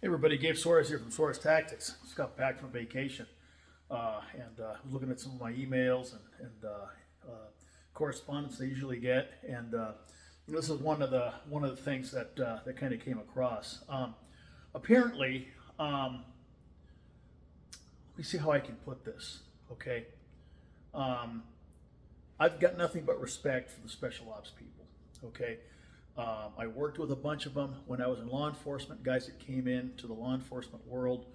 Hey everybody, Gabe Suarez here from Suarez Tactics. Just got back from vacation and was looking at some of my emails and correspondence I usually get, and this is one of the things that kind of came across. Apparently, let me see how I can put this. Okay, I've got nothing but respect for the special ops people. Okay. I worked with a bunch of them when I was in law enforcement, guys that came into the law enforcement world.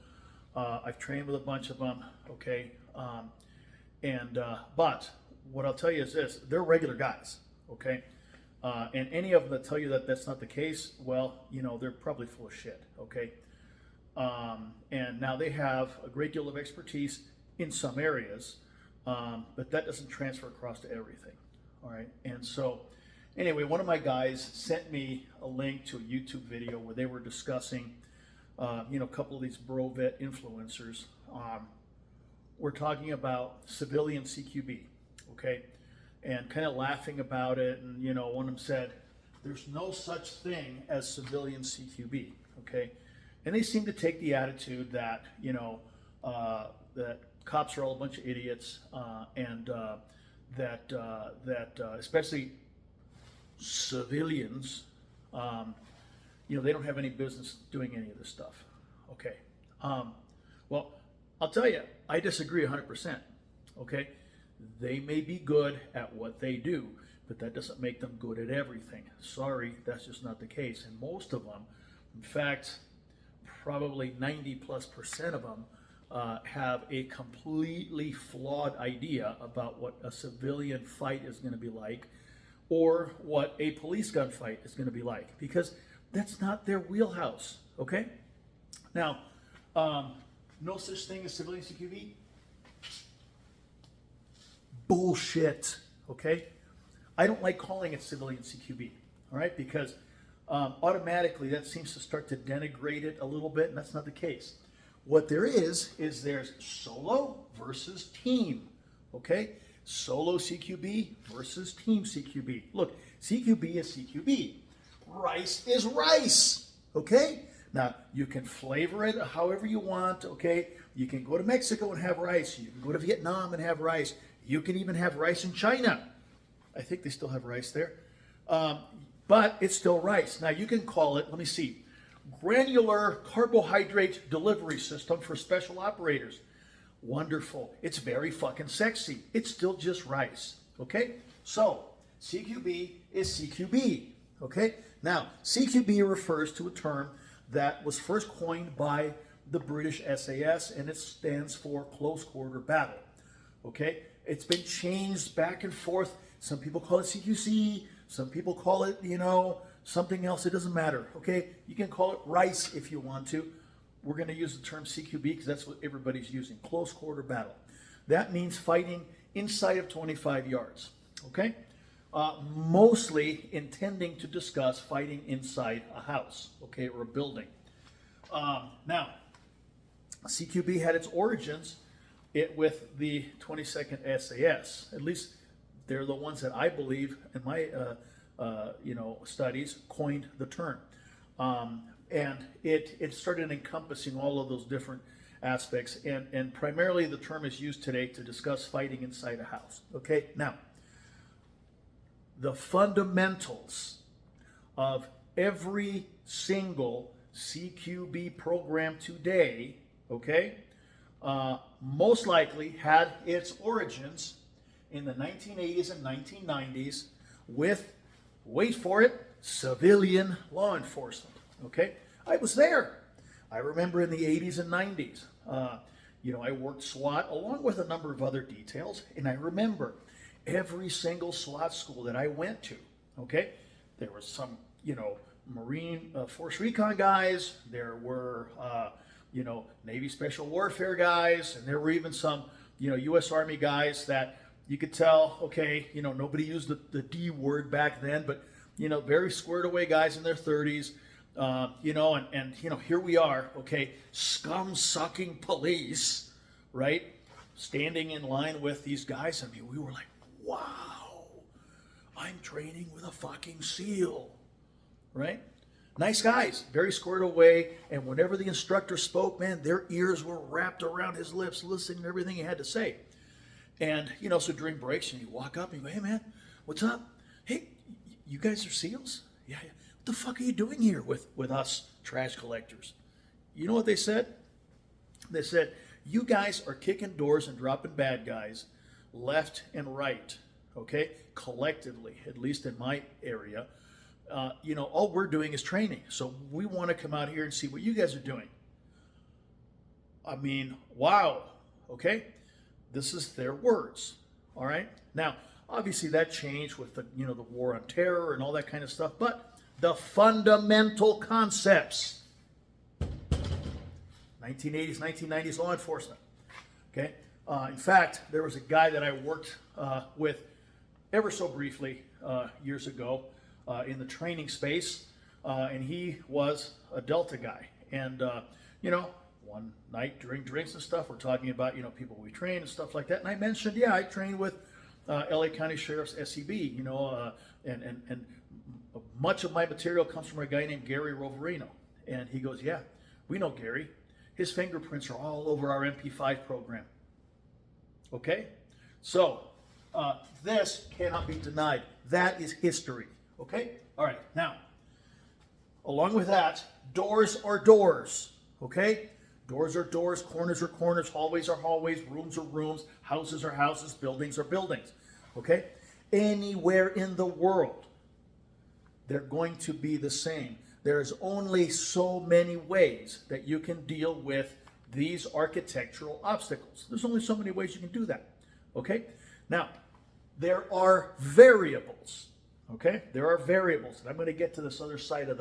I've trained with a bunch of them, okay? But what I'll tell you is this, they're regular guys, okay? And any of them that tell you that that's not the case, well, they're probably full of shit, okay? And now they have a great deal of expertise in some areas, but that doesn't transfer across to everything, all right? And so, anyway, one of my guys sent me a link to a YouTube video where they were discussing, a couple of these bro vet influencers. We're talking about civilian CQB, okay, and kind of laughing about it. And one of them said, "There's no such thing as civilian CQB," okay, and they seem to take the attitude that that cops are all a bunch of idiots, and that especially civilians, they don't have any business doing any of this stuff. Okay. Well, I'll tell you, I disagree 100%. Okay. They may be good at what they do, but that doesn't make them good at everything. Sorry, that's just not the case. And most of them, in fact, probably 90+% of them, have a completely flawed idea about what a civilian fight is going to be like, or what a police gunfight is going to be like, because that's not their wheelhouse, okay? Now, no such thing as civilian CQB? Bullshit, okay? I don't like calling it civilian CQB, all right? Because automatically that seems to start to denigrate it a little bit, and that's not the case. What there is there's solo versus team, okay? Solo CQB versus team CQB. Look, CQB is CQB. Rice is rice, okay? Now, you can flavor it however you want, okay? You can go to Mexico and have rice. You can go to Vietnam and have rice. You can even have rice in China. I think they still have rice there. But it's still rice. Now, you can call it, let me see, granular carbohydrate delivery system for special operators. Wonderful. It's very fucking sexy. It's still just rice. Okay? So, CQB is CQB. Okay? Now, CQB refers to a term that was first coined by the British SAS, and it stands for close quarter battle. Okay? It's been changed back and forth. Some people call it CQC. Some people call it, something else. It doesn't matter. Okay? You can call it rice if you want to. We're going to use the term CQB because that's what everybody's using, close quarter battle. That means fighting inside of 25 yards, okay? Mostly intending to discuss fighting inside a house, okay, or a building. Now, CQB had its origins with the 22nd SAS. At least they're the ones that I believe in my studies coined the term. And it started encompassing all of those different aspects. And primarily the term is used today to discuss fighting inside a house. Okay, now, the fundamentals of every single CQB program today, okay, most likely had its origins in the 1980s and 1990s with, wait for it, civilian law enforcement. Okay, I was there. I remember in the 80s and 90s, I worked SWAT along with a number of other details, and I remember every single SWAT school that I went to, okay, there was some, Marine Force Recon guys, there were, Navy Special Warfare guys, and there were even some, U.S. Army guys that you could tell, okay, nobody used the D word back then, but, very squared away guys in their 30s. Here we are, okay, scum-sucking police, right, standing in line with these guys. I mean, we were like, wow, I'm training with a fucking SEAL, right? Nice guys, very squared away. And whenever the instructor spoke, man, their ears were wrapped around his lips, listening to everything he had to say. And, so during breaks, and you walk up and you go, hey, man, what's up? Hey, you guys are SEALs? Yeah. What the fuck are you doing here with us trash collectors? You know what they said? They said, you guys are kicking doors and dropping bad guys left and right, okay? Collectively, at least in my area. All we're doing is training. So we want to come out here and see what you guys are doing. I mean, wow, okay? This is their words, all right? Now, obviously that changed with the war on terror and all that kind of stuff, but the fundamental concepts, 1980s, 1990s law enforcement, okay? In fact, there was a guy that I worked with ever so briefly years ago in the training space, and he was a Delta guy. And, one night during drinks and stuff, we're talking about, people we train and stuff like that. And I mentioned, I trained with LA County Sheriff's SEB, and much of my material comes from a guy named Gary Roverino. And he goes, yeah, we know Gary. His fingerprints are all over our MP5 program. Okay? So, this cannot be denied. That is history. Okay? All right. Now, along with that, doors are doors. Okay? Doors are doors, corners are corners, hallways are hallways, rooms are rooms, houses are houses, buildings are buildings. Okay? Anywhere in the world, they're going to be the same. There's only so many ways that you can deal with these architectural obstacles. There's only so many ways you can do that. Okay? Now, there are variables. Okay? There are variables. And I'm going to get to this other side of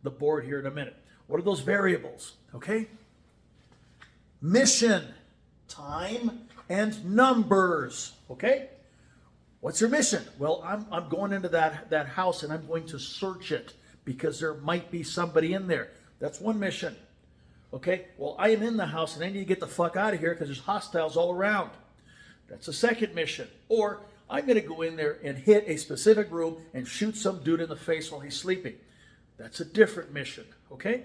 the board here in a minute. What are those variables? Okay? Mission, time, and numbers. Okay? What's your mission? Well, I'm going into that house and I'm going to search it because there might be somebody in there. That's one mission. Okay? Well, I am in the house and I need to get the fuck out of here because there's hostiles all around. That's a second mission. Or I'm going to go in there and hit a specific room and shoot some dude in the face while he's sleeping. That's a different mission. Okay?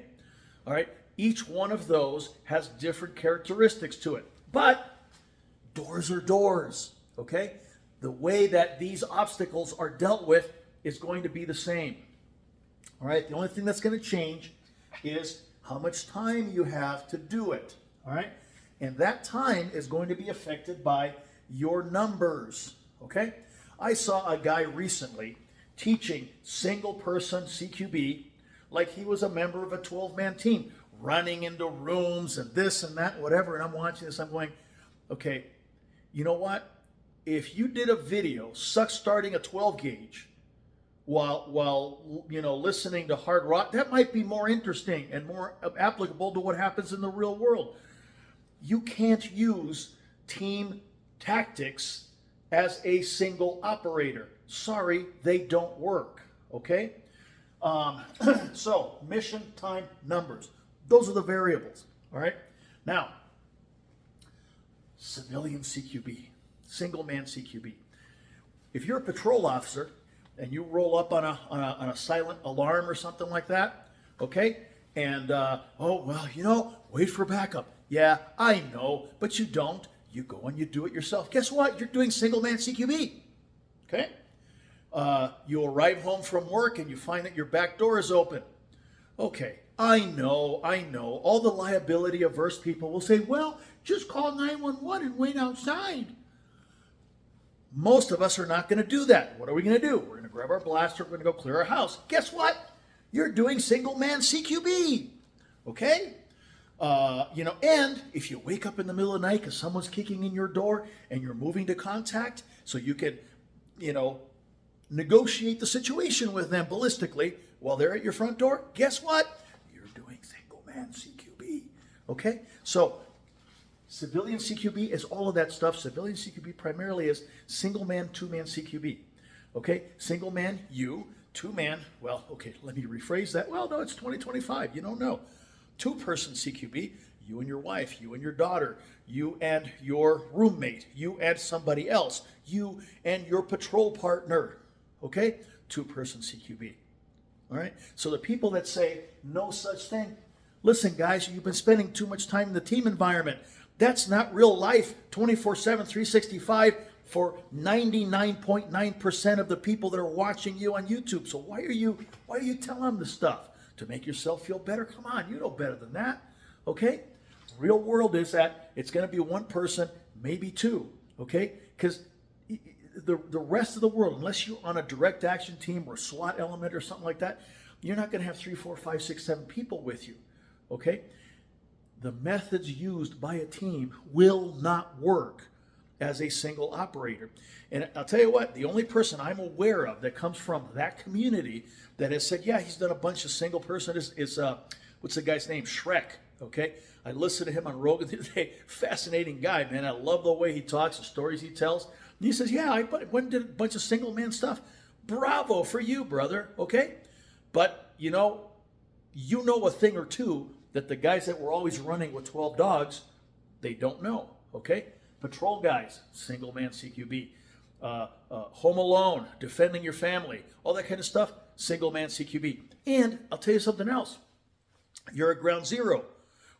All right? Each one of those has different characteristics to it. But doors are doors. Okay? The way that these obstacles are dealt with is going to be the same. All right? The only thing that's going to change is how much time you have to do it. All right? And that time is going to be affected by your numbers. Okay? I saw a guy recently teaching single person CQB like he was a member of a 12-man team, running into rooms and this and that, whatever. And I'm watching this, I'm going, okay, you know what? If you did a video starting a 12 gauge while listening to hard rock, that might be more interesting and more applicable to what happens in the real world. You can't use team tactics as a single operator. Sorry, they don't work. Okay? So, mission, time, numbers. Those are the variables. All right? Now, civilian CQB, single man CQB. If you're a patrol officer and you roll up on a silent alarm or something like that, okay? And, wait for backup. Yeah, I know, but you don't. You go and you do it yourself. Guess what? You're doing single man CQB. Okay? You arrive home from work and you find that your back door is open. Okay, I know. All the liability averse people will say, well, just call 911 and wait outside. Most of us are not going to do that. What are we going to do? We're going to grab our blaster. We're going to go clear our house. Guess what? You're doing single man CQB. Okay? And if you wake up in the middle of the night because someone's kicking in your door and you're moving to contact so you can, negotiate the situation with them ballistically while they're at your front door, guess what? You're doing single man CQB. Okay? So, civilian CQB is all of that stuff. Civilian CQB primarily is single man, two man CQB. Okay? Single man, you. Two man, well, okay, let me rephrase that. Well, no, it's 2025. You don't know. Two person CQB, you and your wife, you and your daughter, you and your roommate, you and somebody else, you and your patrol partner. Okay? Two person CQB. All right. So the people that say no such thing, listen, guys, you've been spending too much time in the team environment. That's not real life 24/7, 365 for 99.9% of the people that are watching you on YouTube. So why are you telling them this stuff? To make yourself feel better? Come on, you know better than that. Okay? Real world is that it's going to be one person, maybe two. Okay? Because the rest of the world, unless you're on a direct action team or a SWAT element or something like that, you're not going to have 3, 4, 5, 6, 7 people with you. Okay? The methods used by a team will not work as a single operator. And I'll tell you what, the only person I'm aware of that comes from that community that has said, yeah, he's done a bunch of single person is what's the guy's name? Shrek. Okay? I listened to him on Rogan the other day. Fascinating guy, man. I love the way he talks, the stories he tells. And he says, yeah, I went and did a bunch of single man stuff. Bravo for you, brother. Okay? But, you know a thing or two that the guys that were always running with 12 dogs, they don't know. Okay? Patrol guys, single man CQB. Home alone, defending your family, all that kind of stuff, single man CQB. And I'll tell you something else. You're at ground zero.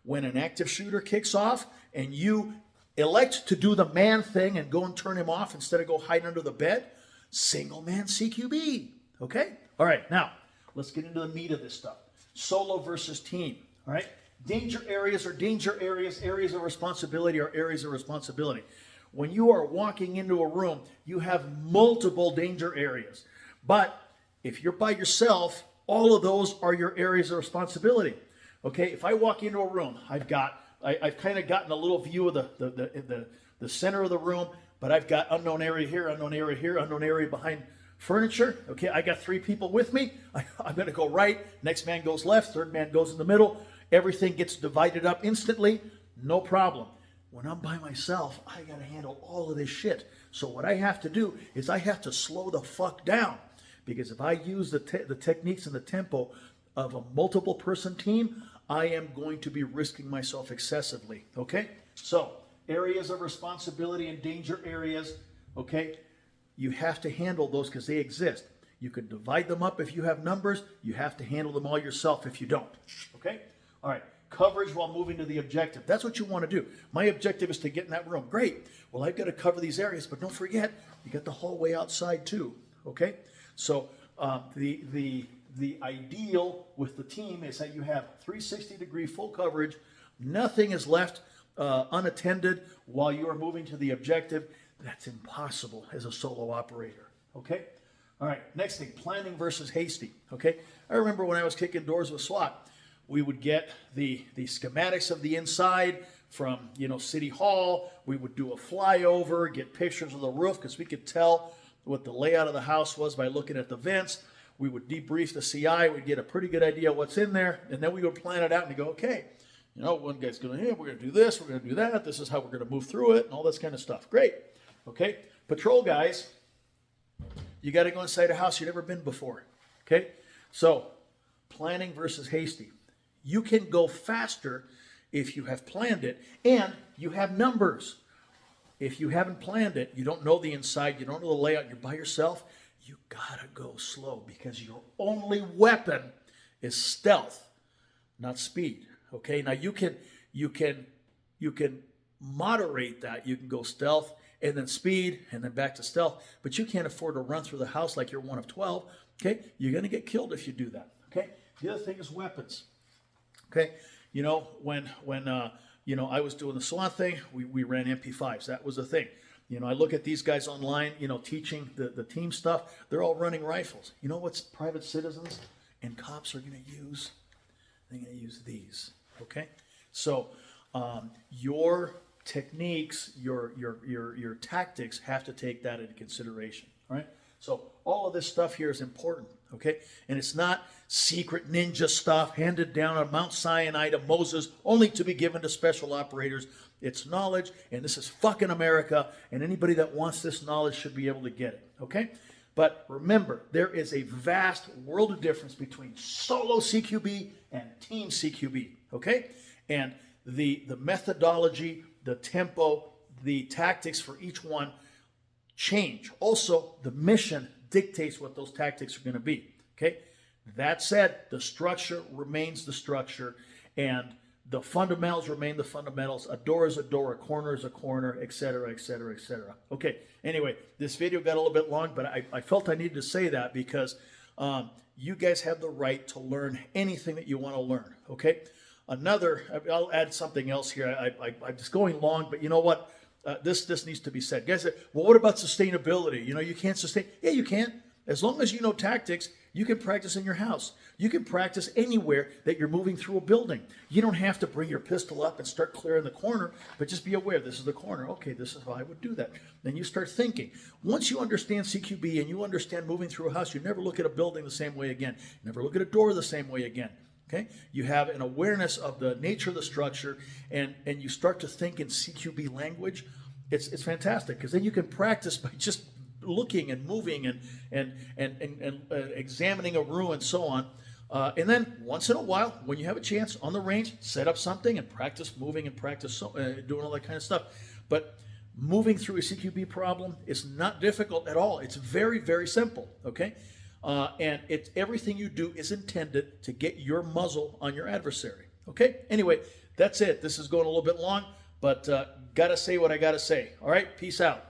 When an active shooter kicks off and you elect to do the man thing and go and turn him off instead of go hide under the bed, single man CQB. Okay? All right, now let's get into the meat of this stuff. Solo versus team. All right? Danger areas are danger areas. Areas of responsibility are areas of responsibility. When you are walking into a room, you have multiple danger areas. But if you're by yourself, all of those are your areas of responsibility. Okay, if I walk into a room, I've kind of gotten a little view of the center of the room, but I've got unknown area here, unknown area here, unknown area behind furniture. Okay, I got 3 people with me. I'm going to go right. Next man goes left. Third man goes in the middle. Everything gets divided up instantly. No problem. When I'm by myself, I got to handle all of this shit. So what I have to do is I have to slow the fuck down. Because if I use the techniques and the tempo of a multiple person team, I am going to be risking myself excessively. Okay? So, areas of responsibility and danger areas, okay? You have to handle those because they exist. You can divide them up if you have numbers. You have to handle them all yourself if you don't. Okay? All right. Coverage while moving to the objective. That's what you want to do. My objective is to get in that room. Great. Well, I've got to cover these areas, but don't forget, you got the hallway outside too. Okay? So the ideal with the team is that you have 360-degree full coverage. Nothing is left unattended while you are moving to the objective. That's impossible as a solo operator. Okay? All right. Next thing, planning versus hasty. Okay? I remember when I was kicking doors with SWAT, we would get the schematics of the inside from, City Hall. We would do a flyover, get pictures of the roof because we could tell what the layout of the house was by looking at the vents. We would debrief the CI. We'd get a pretty good idea of what's in there. And then we would plan it out and go, okay, one guy's going, hey, we're going to do this. We're going to do that. This is how we're going to move through it and all this kind of stuff. Great. Okay. Patrol guys, you got to go inside a house you've never been before. Okay. So planning versus hasty. You can go faster if you have planned it and you have numbers. If you haven't planned it, you don't know the inside, you don't know the layout, you're by yourself, you gotta go slow because your only weapon is stealth, not speed. Okay, now you can moderate that. You can go stealth and then speed and then back to stealth, but you can't afford to run through the house like you're one of 12. Okay, you're gonna get killed if you do that. Okay, the other thing is weapons. Okay, when I was doing the SWAT thing, we ran MP5s. That was the thing. I look at these guys online, teaching the team stuff. They're all running rifles. You know what's private citizens and cops are going to use? They're going to use these. Okay? So your techniques, your tactics have to take that into consideration. All right? So all of this stuff here is important. Okay? And it's not secret ninja stuff handed down on Mount Sinai to Moses only to be given to special operators. It's knowledge, and this is fucking America, and anybody that wants this knowledge should be able to get it. Okay? But remember, there is a vast world of difference between solo CQB and team CQB. Okay? And the methodology, the tempo, the tactics for each one change. Also, the mission dictates what those tactics are going to be. Okay? That said, the structure remains the structure, and the fundamentals remain the fundamentals. A door is a door, a corner is a corner, etc., etc., etc. Okay, anyway, this video got a little bit long, but I felt I needed to say that because you guys have the right to learn anything that you want to learn, okay? I'll add something else here. I'm just going long, but you know what? This needs to be said. Guys say, well, what about sustainability? You know, you can't sustain. Yeah, you can. As long as you know tactics, you can practice in your house. You can practice anywhere that you're moving through a building. You don't have to bring your pistol up and start clearing the corner, but just be aware, this is the corner. Okay, this is how I would do that. Then you start thinking. Once you understand CQB and you understand moving through a house, you never look at a building the same way again. You never look at a door the same way again. Okay, you have an awareness of the nature of the structure, and you start to think in CQB language. It's fantastic because then you can practice by just looking and moving and examining a room and so on. And then once in a while, when you have a chance on the range, set up something and practice moving and practice doing all that kind of stuff. But moving through a CQB problem is not difficult at all. It's very, very simple. Okay. And everything you do is intended to get your muzzle on your adversary. Okay? Anyway, that's it. This is going a little bit long, but gotta say what I gotta say. All right? Peace out.